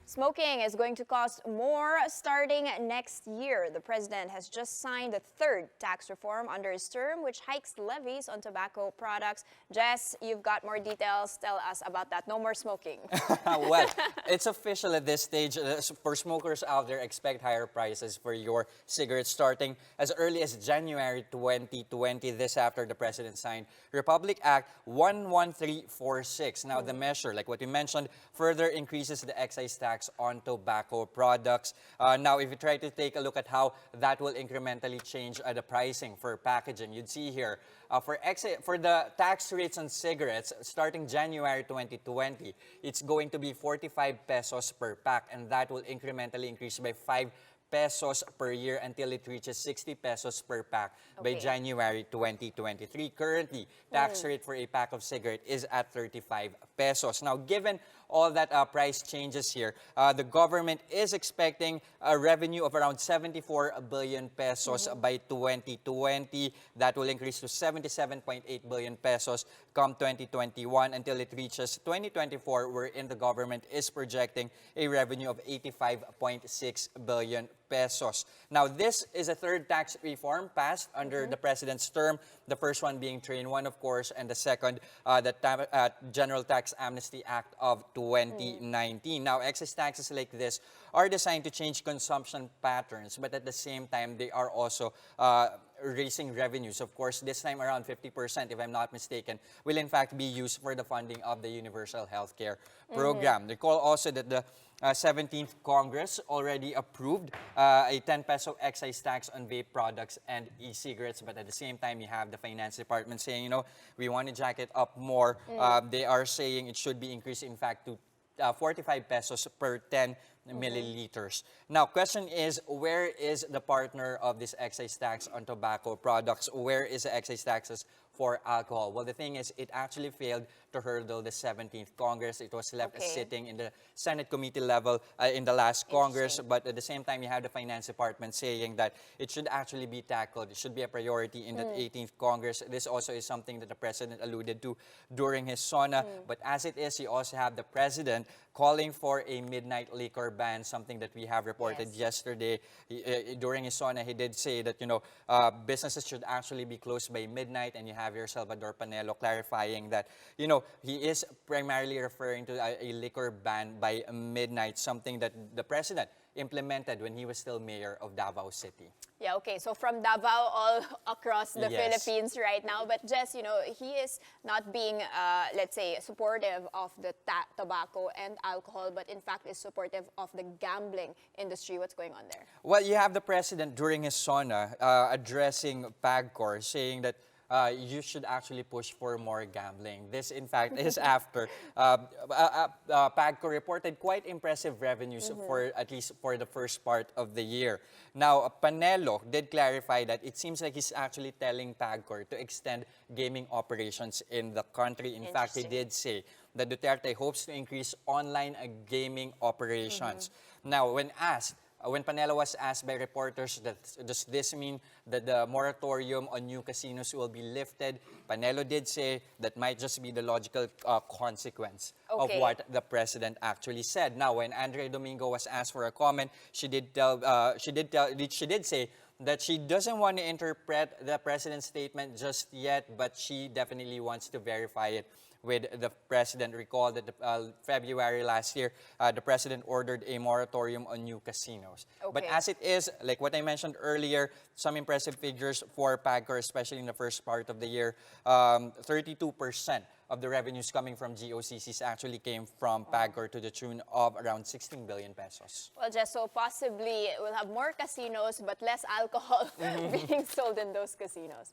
Smoking is going to cost more starting next year. The president has just signed the third tax reform under his term, which hikes levies on tobacco products. Jess, you've got more details. Tell us about that. No more smoking. Well, it's official at this stage. For smokers out there, expect higher prices for your cigarettes starting as early as January 2020. This after the president signed Republic Act 11346. Now, the measure, like what we mentioned, further increases the excise tax on tobacco products. Now, if you try to take a look at how that will incrementally change the pricing for packaging, you'd see here for the tax rates on cigarettes starting January 2020, it's going to be 45 pesos per pack, and that will incrementally increase by 5 pesos per year until it reaches 60 pesos per pack by January 2023. Currently, tax rate for a pack of cigarette is at 35 pesos. Now, given all that price changes here, the government is expecting a revenue of around 74 billion pesos by 2020. That will increase to 77.8 billion pesos come 2021 until it reaches 2024, wherein the government is projecting a revenue of 85.6 billion pesos. Now, this is a third tax reform passed under the president's term. The first one being Train 1, of course, and the second, the General Tax Amnesty Act of 2019. Now, excise taxes like this are designed to change consumption patterns, but at the same time, they are also raising revenues. Of course, this time around 50%, if I'm not mistaken, will in fact be used for the funding of the Universal Healthcare Program. Recall also that the 17th Congress already approved a 10 peso excise tax on vape products and e-cigarettes, but at the same time, you have the Finance Department saying, you know, we want to jack it up more. They are saying it should be increased, in fact, to 45 pesos per 10 milliliters. Now, question is, where is the partner of this excise tax on tobacco products? Where is the excise taxes for alcohol? Well, the thing is, it actually failed to hurdle the 17th Congress. It was left sitting in the Senate committee level in the last Congress, but at the same time, you have the Finance Department saying that it should actually be tackled. It should be a priority in the 18th Congress. This also is something that the president alluded to during his SONA, but as it is, you also have the president calling for a midnight liquor ban, something that we have reported yesterday. During his SONA, he did say that, you know, businesses should actually be closed by midnight, and you have your Salvador Panelo clarifying that, you know, he is primarily referring to a liquor ban by midnight, something that the president implemented when he was still mayor of Davao City. Yeah, okay. So from Davao all across the Philippines right now. But Jess, you know, he is not being, let's say, supportive of the tobacco and alcohol, but in fact is supportive of the gambling industry. What's going on there? Well, you have the president during his SONA addressing PAGCOR, saying that you should actually push for more gambling. This, in fact, is after PAGCO reported quite impressive revenues for at least for the first part of the year. Now, Panelo did clarify that it seems like he's actually telling PAGCOR to extend gaming operations in the country. In fact, he did say that Duterte hopes to increase online gaming operations. Now, when Panelo was asked by reporters that does this mean that the moratorium on new casinos will be lifted, Panelo did say that might just be the logical consequence of what the president actually said. Now, when Andrea Domingo was asked for a comment, she did say that she doesn't want to interpret the president's statement just yet, but she definitely wants to verify it with the president. Recall that February last year, the president ordered a moratorium on new casinos. But as it is, like what I mentioned earlier, some impressive figures for PAGCOR, especially in the first part of the year. 32% of the revenues coming from GOCCs actually came from PAGCOR to the tune of around 16 billion pesos. Well, just so possibly we'll have more casinos but less alcohol being sold in those casinos.